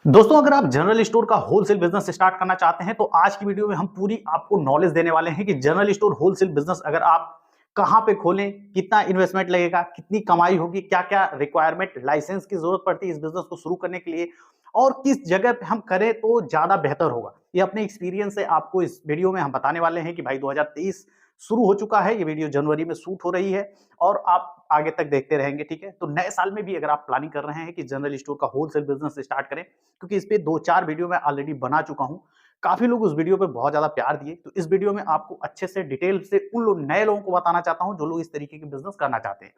दोस्तों, अगर आप जनरल स्टोर का होलसेल बिजनेस स्टार्ट करना चाहते हैं तो आज की वीडियो में हम पूरी आपको नॉलेज देने वाले हैं कि जनरल स्टोर होलसेल बिजनेस अगर आप कहां पे खोलें, कितना इन्वेस्टमेंट लगेगा, कितनी कमाई होगी, क्या-क्या रिक्वायरमेंट, लाइसेंस की जरूरत पड़ती है इस बिजनेस को शुरू करने के लिए और किस जगह पे हम करें तो ज्यादा बेहतर होगा। ये अपने एक्सपीरियंस से आपको इस वीडियो में हम बताने वाले हैं कि भाई 2023 शुरू हो चुका है, ये वीडियो जनवरी में शूट हो रही है और आप आगे तक देखते रहेंगे, ठीक है? तो नए साल में भी अगर आप प्लानिंग कर रहे हैं कि जनरल स्टोर का होलसेल बिजनेस स्टार्ट करें, क्योंकि इस पे 2-4 वीडियो मैं ऑलरेडी बना चुका हूँ। काफ़ी लोग उस वीडियो पे बहुत ज़्यादा प्यार दिए, तो इस वीडियो में आपको अच्छे से डिटेल से उन नए लोगों को बताना चाहता हूँ, जो लोग इस तरीके के बिज़नेस करना चाहते हैं।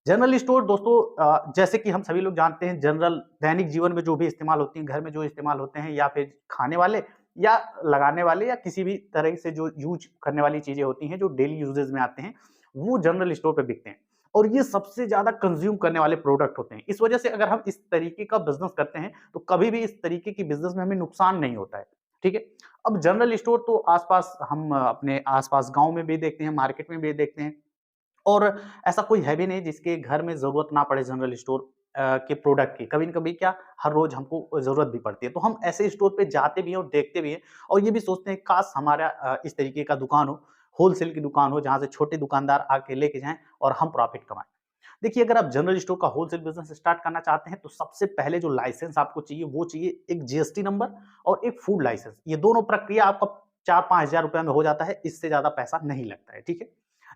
जनरल स्टोर दोस्तों जैसे कि हम सभी लोग जानते हैं जनरल दैनिक जीवन में जो भी इस्तेमाल होती हैं, घर में जो इस्तेमाल होते हैं या फिर खाने वाले या लगाने वाले या किसी भी तरह से जो यूज़ करने वाली चीज़ें होती हैं, जो डेली यूजेज में आते हैं, वो जनरल स्टोर पे बिकते हैं। और ये सबसे ज़्यादा कंज़्यूम करने वाले प्रोडक्ट होते हैं। इस वजह से अगर हम इस तरीके का बिज़नेस करते हैं, तो कभी भी इस तरीके की बिज़नेस में हमें नुकसान नहीं होता है, ठीक है? अब जनरल स्टोर तो आस-पास हम अपने आस-पास गाँव में भी देखते हैं, मार्केट में भी देखते हैं। और ऐसा कोई है भी नहीं जिसके घर में ज़रूरत ना पड़े जनरल स्टोर के प्रोडक्ट की। कभी न कभी क्या हर रोज़ हमको ज़रूरत भी पड़ती है। तो हम ऐसे स्टोर पे जाते भी हैं और देखते भी हैं और ये भी सोचते हैं काश हमारा इस तरीके का दुकान हो, होलसेल की दुकान हो जहाँ से छोटे दुकानदार आके लेके जाएँ और हम प्रॉफ़िट कमाएँ। देखिए, अगर आप जनरल स्टोर का होलसेल बिज़नेस स्टार्ट करना चाहते हैं तो सबसे पहले जो लाइसेंस आपको चाहिए वो चाहिए एक जीएसटी नंबर और एक फूड लाइसेंस। ये दोनों प्रक्रिया आपका 4-5 हज़ार रुपए में हो जाता है, इससे ज़्यादा पैसा नहीं लगता है, ठीक है?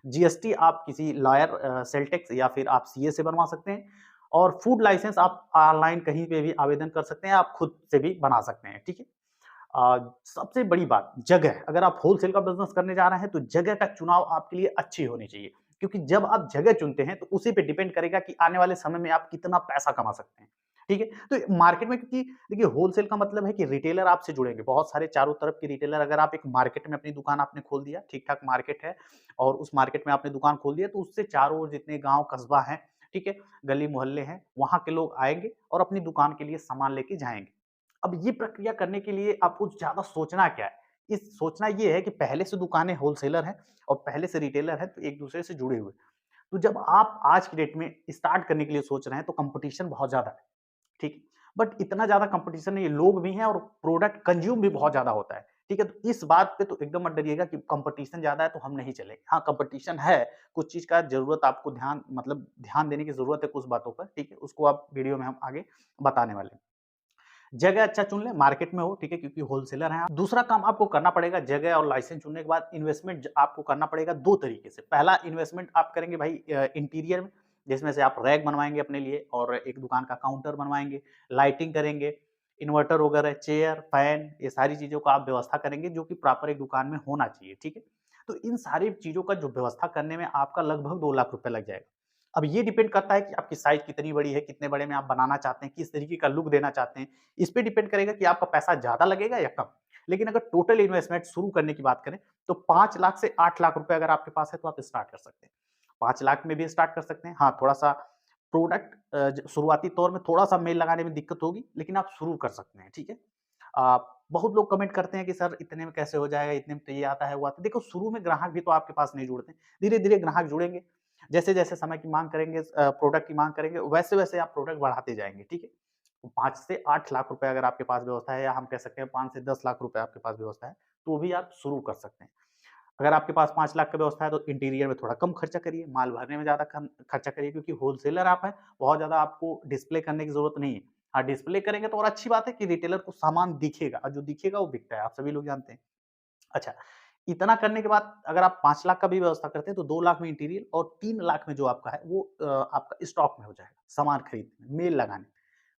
जीएसटी आप किसी लॉयर सेल टैक्स या फिर आप सीए से बनवा सकते हैं और फूड लाइसेंस आप ऑनलाइन कहीं पे भी आवेदन कर सकते हैं, आप खुद से भी बना सकते हैं, ठीक है? सबसे बड़ी बात जगह, अगर आप होलसेल का बिज़नेस करने जा रहे हैं तो जगह का चुनाव आपके लिए अच्छी होनी चाहिए। क्योंकि जब आप जगह चुनते हैं तो उसी पे डिपेंड करेगा कि आने वाले समय में आप कितना पैसा कमा सकते हैं, ठीक है? तो मार्केट में क्योंकि देखिए होलसेल का मतलब है कि रिटेलर आपसे जुड़ेंगे, बहुत सारे चारों तरफ के रिटेलर अगर आप एक मार्केट में अपनी दुकान आपने खोल दिया, ठीक-ठाक मार्केट है और उस मार्केट में आपने दुकान खोल दिया तो उससे चारों ओर जितने गाँव, कस्बा हैं, ठीक है? गली-मोहल्ले हैं, वहाँ के लोग आएँगे और अपनी दुकान के लिए सामान लेके जाएँगे। अब ये प्रक्रिया करने के लिए आपको ज़्यादा सोचना क्या है? इस सोचना ये है कि पहले से दुकानें होलसेलर हैं और पहले से रिटेलर हैं, तो एक-दूसरे से जुड़े हुए। तो जब आप आज की डेट में स्टार्ट करने के लिए सोच रहे हैं, तो कॉम्पिटिशन बहुत ज़्यादा है, ठीक है? बट इतना ज़्यादा कॉम्पिटिशन नहीं है, लोग भी हैं और प्रोडक्ट कंज़्यूम भी बहुत ज़्यादा होता है, ठीक है? तो इस बात पे तो एकदम मत डरिएगा कि कॉम्पिटिशन ज़्यादा है, तो हम नहीं चलेंगे। हाँ, कॉम्पिटिशन है, कुछ चीज़ का ज़रूरत आपको ध्यान देने की ज़रूरत है कुछ बातों पर, ठीक है? उसको आप वीडियो में हम आगे बताने वाले हैं। जगह अच्छा चुन लें, मार्केट में हो, ठीक है? क्योंकि होलसेलर हैं आप। दूसरा काम आपको करना पड़ेगा जगह और लाइसेंस चुनने के बाद इन्वेस्टमेंट आपको करना पड़ेगा 2 तरीके से। पहला इन्वेस्टमेंट आप करेंगे भाई इंटीरियर में, जिसमें से आप रैक बनवाएँगे अपने लिए और एक दुकान का काउंटर बनवाएँगे, लाइटिंग करेंगे, इन्वर्टर वगैरह, चेयर, फैन ये सारी चीज़ों का आप व्यवस्था करेंगे जो कि प्रॉपर एक दुकान में होना चाहिए, ठीक है? तो इन सारी चीज़ों का जो व्यवस्था करने में आपका लगभग 2 लाख रुपए लग जाएगा। अब ये डिपेंड करता है कि आपकी साइज़ कितनी बड़ी है, कितने बड़े में आप बनाना चाहते हैं, किस तरीके का लुक देना चाहते हैं। इस पे डिपेंड करेगा कि आपका पैसा ज़्यादा लगेगा या कम। लेकिन अगर टोटल इन्वेस्टमेंट शुरू करने की बात करें, तो 5 लाख से 8 लाख रुपए अगर आपके पास है, तो आप स्टार्ट कर सकते हैं। 5 लाख में भी स्टार्ट कर सकते हैं। हाँ, थोड़ा-सा प्रोडक्ट अ, ज शुरुआती तौर में थोड़ा-सा मेल लगाने में दिक्कत होगी, लेकिन आप शुरू कर सकते हैं, ठीक है? बहुत लोग कमेंट करते हैं कि सर इतने में कैसे हो जाएगा, इतने में तो ये आता है, वो आता है। देखो शुरू में ग्राहक भी तो आपके पास नहीं जुड़ते। धीरे-धीरे ग्राहक जुड़ेंगे। जैसे-जैसे समय की माँग करेंगे प्रोडक्ट की माँग करेंगे, वैसे-वैसे आप प्रोडक्ट बढ़ाते जाएँगे, ठीक है? 5 से 8 लाख रुपए अगर आपके पास व्यवस्था है या हम कह सकते हैं 5 से 10 लाख रुपए आपके पास व्यवस्था है, तो भी आप शुरू कर सकते हैं। अगर आपके पास 5 लाख का व्यवस्था है तो इंटीरियर में थोड़ा कम खर्चा करिए, माल भरने में ज़्यादा कम खर्चा करिए क्योंकि होलसेलर आप हैं, बहुत ज़्यादा आपको डिस्प्ले करने की ज़रूरत नहीं है। हाँ, डिस्प्ले करेंगे तो और अच्छी बात है कि रिटेलर को सामान दिखेगा और जो दिखेगा वो बिकता है, आप सभी लोग जानते हैं। अच्छा, इतना करने के बाद अगर आप 5 लाख का भी व्यवस्था करते हैं तो 2 लाख में इंटीरियर और 3 लाख में जो आपका है वो आपका स्टॉक में हो जाएगा, सामान खरीदने में, मेल लगाने में।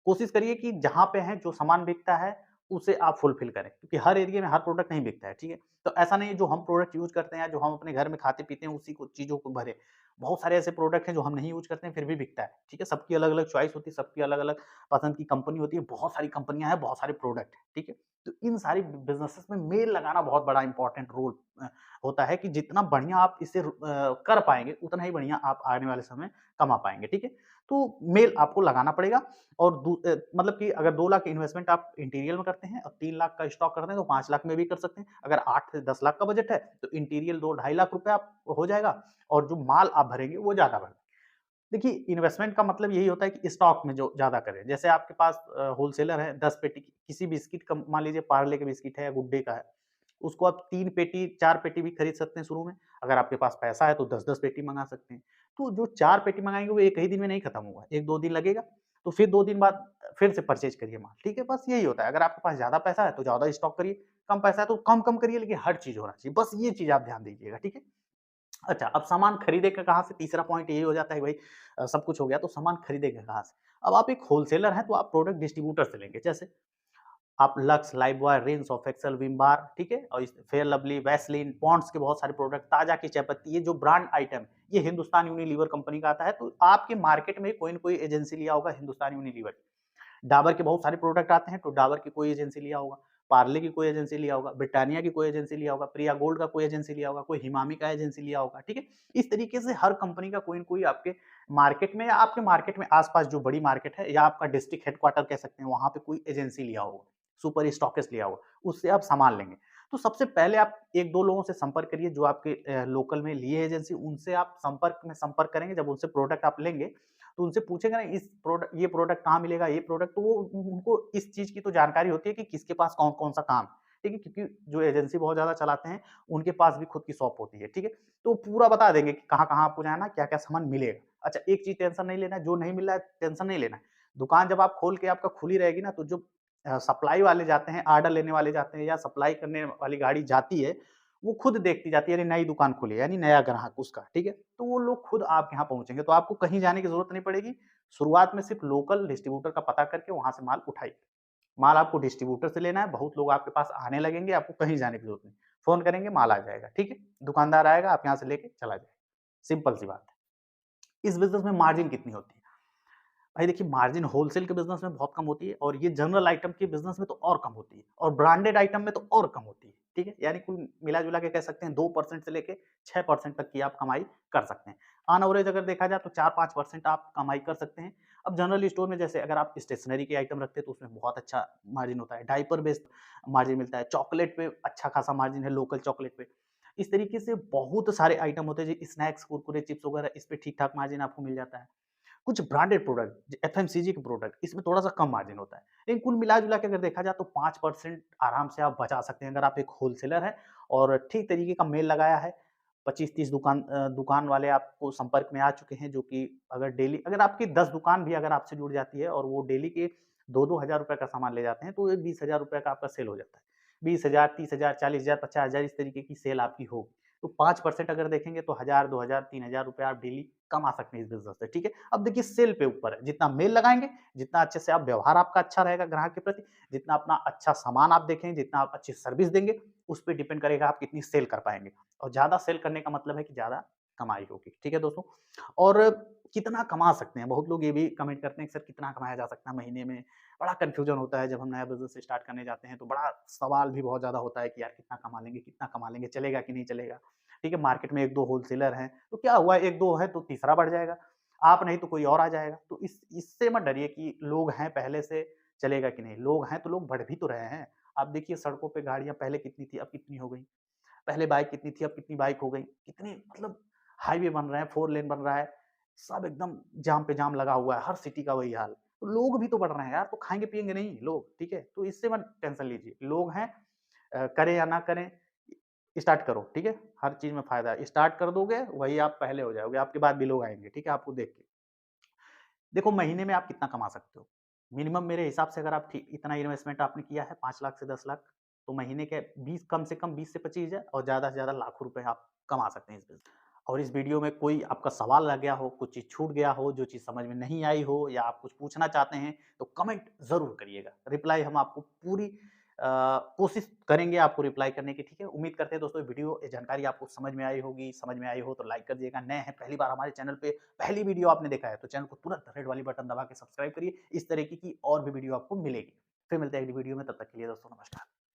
कोशिश करिए कि जहाँ पे हैं जो सामान बिकता है, उसे आप फुलफ़िल करें क्योंकि हर एरिया में हर प्रोडक्ट नहीं बिकता है, ठीक है? तो ऐसा नहीं है जो हम प्रोडक्ट यूज़ करते हैं, जो हम अपने घर में खाते-पीते हैं उसी को चीज़ों को भरें। बहुत सारे ऐसे प्रोडक्ट हैं जो हम नहीं यूज़ करते हैं फिर भी बिकता है, ठीक है? सबकी अलग-अलग चॉइस होती है, सबकी अलग-अलग पसंद की कंपनी होती है, बहुत सारी कंपनियाँ हैं, बहुत सारे प्रोडक्ट हैं, ठीक है? तो इन सारी बिज़नेसेस में मेल लगाना बहुत बड़ा इम्पोर्टेंट रोल होता है कि जितना बढ़िया आप इसे कर पाएँगे, उतना ही बढ़िया आप आने वाले समय कमा पाएँगे, ठीक है? तो मेल आपको लगाना पड़ेगा और मतलब कि अगर 2 लाख इन्वेस्टमेंट आप इंटीरियर में करते हैं और 3 लाख का स्टॉक करते हैं तो 5 लाख में भी कर सकते हैं। अगर 8 से 10 लाख का बजट है तो इंटीरियर 2 ढाई लाख रुपए आप हो जाएगा और जो माल आप भरेंगे वो ज़्यादा भरें। देखिए, इन्वेस्टमेंट का मतलब यही होता है कि स्टॉक में जो ज़्यादा करें। जैसे आपके पास होलसेलर है 10 पेटी की किसी बिस्किट का, मान लीजिए पार्ले का बिस्किट है या गुड डे का है, उसको आप 3 पेटी, 4 पेटी भी खरीद सकते हैं शुरू में। अगर आपके पास पैसा है तो 10-10 पेटी मँगा सकते हैं। तो जो 4 पेटी मँगाएँगे वो एक ही दिन में नहीं खत्म होगा, 1-2 दिन लगेगा, तो फिर 2 दिन बाद फिर से परचेज़ करिए माल, ठीक है? बस यही होता है। अगर आपके पास ज़्यादा पैसा है तो ज़्यादा स्टॉक करिए, कम पैसा है तो कम-कम करिए, लेकिन हर चीज़ होना चाहिए। बस ये चीज़ आप ध्यान दीजिएगा, ठीक है? अच्छा, अब सामान खरीदेगा कहाँ से? तीसरा पॉइंट यही हो जाता है कि भाई सब कुछ हो गया तो सामान खरीदेगा कहाँ से? अब आप एक होलसेलर हैं तो आप प्रोडक्ट डिस्ट्रीब्यूटर से लेंगे। जैसे आप लक्स, लाइफबॉय, रिन, सर्फ एक्सेल, विम बार, ठीक है? और इस फेयर लवली, वैसलीन, पॉन्ड्स के बहुत सारे प्रोडक्ट, ताजा की चायपत्ती, ये जो ब्रांड आइटम है, ये हिंदुस्तान यूनिलीवर कंपनी का आता है। तो आपके मार्केट में कोई न कोई एजेंसी लिया होगा हिंदुस्तान यूनिलीवर। डाबर के बहुत सारे प्रोडक्ट आते हैं, तो डाबर की कोई एजेंसी लिया होगा, पार्ले की कोई एजेंसी लिया होगा, ब्रिटानिया की कोई एजेंसी लिया होगा, प्रिया गोल्ड का कोई एजेंसी लिया होगा, कोई हिमामी का एजेंसी लिया होगा, ठीक है? इस तरीके से हर कंपनी का कोई न कोई आपके मार्केट में या आपके मार्केट में आस-पास जो बड़ी मार्केट है या आपका डिस्ट्रिक्ट हेडक्वार्टर कह सकते हैं, वहाँ पे कोई एजेंसी लिया होगा, सुपर स्टॉकिस्ट लिया होगा, उससे आप सामान लेंगे। तो सबसे पहले आप 1-2 लोगों से संपर्क करिए जो आपके लोकल में लिए एजेंसी, उनसे आप संपर्क करेंगे। जब उनसे प्रोडक्ट आप लेंगे, तो उनसे पूछेंगे ना ये प्रोडक्ट कहाँ मिलेगा, ये प्रोडक्ट, तो वो उनको इस चीज़ की तो जानकारी होती है कि किसके पास कौन-कौन सा काम है, ठीक है? क्योंकि जो एजेंसी बहुत ज़्यादा चलाते हैं, उनके पास भी खुद की शॉप होती है, ठीक है? तो पूरा बता देंगे कि कहाँ-कहाँ आपको जाना है, क्या-क्या सामान मिलेगा। अच्छा, एक चीज़ टेंशन नहीं लेना है, जो नहीं मिल रहा है टेंशन नहीं लेना है। दुकान जब आप खोल के आपका खुली रहेगी ना, तो जो सप्लाई वाले जाते हैं, ऑर्डर लेने वाले जाते हैं या सप्लाई करने वाली गाड़ी जाती है, वो खुद देखती जाती है, अरे नई दुकान खुली है, यानी नया ग्राहक उसका, ठीक है? तो वो लोग खुद आपके यहाँ पहुँचेंगे, तो आपको कहीं जाने की ज़रूरत नहीं पड़ेगी। शुरुआत में सिर्फ लोकल डिस्ट्रीब्यूटर का पता करके वहाँ से माल उठाइए। माल आपको डिस्ट्रीब्यूटर से लेना है, बहुत लोग आपके पास आने लगेंगे, आपको कहीं जाने की ज़रूरत नहीं। फ़ोन करेंगे, माल आ जाएगा, ठीक है? दुकानदार आएगा, आप यहाँ से लेके चला जाएगा। सिंपल सी बात है। इस बिज़नेस में मार्जिन कितनी होती है? भाई देखिए, मार्जिन होलसेल के बिज़नेस में बहुत कम होती है और ये जनरल आइटम के बिज़नेस में तो और कम होती है और ब्रांडेड आइटम में तो और कम होती है, ठीक है? यानी कुल मिला-जुला के कह सकते हैं 2% से लेके 6% तक की आप कमाई कर सकते हैं। ऑन एवरेज अगर देखा जाए तो 4-5% आप कमाई कर सकते हैं। अब जनरल स्टोर में जैसे अगर आप स्टेशनरी के आइटम रखते हैं तो उसमें बहुत अच्छा मार्जिन होता है, डायपर बेस्ड मार्जिन मिलता है, चॉकलेट पे अच्छा खासा मार्जिन है, लोकल चॉकलेट पे। इस तरीके से बहुत सारे आइटम होते हैं, जो स्नैक्स, कुरकुरे, चिप्स वगैरह, इस पे ठीक-ठाक मार्जिन आपको मिल जाता है। कुछ ब्रांडेड प्रोडक्ट, एफएमसीजी के प्रोडक्ट, इसमें थोड़ा-सा कम मार्जिन होता है। लेकिन कुल मिला-जुला के अगर देखा जाए तो 5% आराम से आप बचा सकते हैं अगर आप एक होलसेलर हैं और ठीक तरीके का मेल लगाया है। 25-30 दुकान वाले आपको संपर्क में आ चुके हैं, जो कि अगर आपकी 10 दुकान भी अगर आपसे जुड़ जाती है और वो डेली के 2-2 हज़ार रुपए का सामान ले जाते हैं, तो ये 20,000 रुपए का आपका सेल हो जाता है। 20,000, 30,000, 40,000, 50,000 इस तरीके की सेल आपकी होगी। तो 5% अगर देखेंगे तो 1000, 2000, 3000 रुपए आप डेली कमा सकते हैं इस बिज़नेस से, ठीक है? अब देखिए, सेल पे ऊपर है, जितना मेल लगाएँगे, जितना अच्छे से आप व्यवहार आपका अच्छा रहेगा ग्राहक के प्रति, जितना अपना अच्छा सामान आप देखेंगे, जितना आप अच्छी सर्विस देंगे, उस पे डिपेंड करेगा आप कितनी सेल कर पाएँगे और ज़्यादा सेल करने का मतलब है कि ज़्यादा कमाई होगी, ठीक है दोस्तों? और कितना कमा सकते हैं? बहुत लोग ये भी कमेंट करते हैं कि सर कितना कमाया जा सकता है महीने में? बड़ा कन्फ्यूज़न होता है जब हम नया बिज़नेस स्टार्ट करने जाते हैं, तो बड़ा सवाल भी बहुत ज़्यादा होता है कि यार कितना कमा लेंगे, चलेगा कि नहीं चलेगा? ठीक है, मार्केट में 1-2 होलसेलर हैं, तो क्या हुआ 1-2 है तो तीसरा बढ़ जाएगा। आप नहीं तो कोई और आ जाएगा। तो इससे मत डरिए कि लोग हैं पहले से, चलेगा कि नहीं। लोग हैं तो लोग बढ़ भी तो रहे हैं। आप देखिए सड़कों पे गाड़ियाँ पहले कितनी थी, अब कितनी हो गई। पहले बाइक कितनी थी, अब कितनी बाइक हो गई। कितनी मतलब हाईवे बन रहे हैं, 4 लेन बन रहा है। सब एकदम जाम पे जाम लगा हुआ है, हर सिटी का वही हाल। तो लोग भी तो बढ़ रहे हैं यार, तो खाएँगे-पिएँगे नहीं लोग, ठीक है? तो इससे मत टेंशन लीजिए। लोग हैं, करें या ना करें, स्टार्ट करो, ठीक है? हर चीज़ में फ़ायदा है। स्टार्ट कर दोगे, वही आप पहले हो जाओगे, आपके बाद भी लोग आएँगे, ठीक है? आपको देख के। देखो, महीने में आप कितना कमा सकते हो? मिनिमम मेरे हिसाब से अगर आप ठी इतना इन्वेस्टमेंट आपने किया है 5 लाख से 10 लाख, तो महीने के 20 कम से कम 20 से 25,000 और ज़्यादा से ज़्यादा लाखों रुपए आप कमा सकते हैं इस बिज़नेस। और इस वीडियो में कोई आपका सवाल रह गया हो, कुछ चीज़ छूट गया हो, जो चीज़ समझ में नहीं आई हो या आप कुछ पूछना चाहते हैं, तो कमेंट ज़रूर करिएगा। रिप्लाई हम आपको पूरी कोशिश करेंगे आपको रिप्लाई करने की, ठीक है? उम्मीद करते हैं दोस्तों ये जानकारी आपको समझ में आई होगी। समझ में आई हो तो लाइक कर दीजिएगा। नए हैं, पहली बार हमारे चैनल पे पहली वीडियो आपने देखा है, तो चैनल को तुरंत रेड वाली बटन दबा के सब्सक्राइब करिए। इस तरीके की और भी वीडियो आपको मिलेगी। फिर मिलते हैं अगली वीडियो में, तब तक के लिए दोस्तों नमस्कार।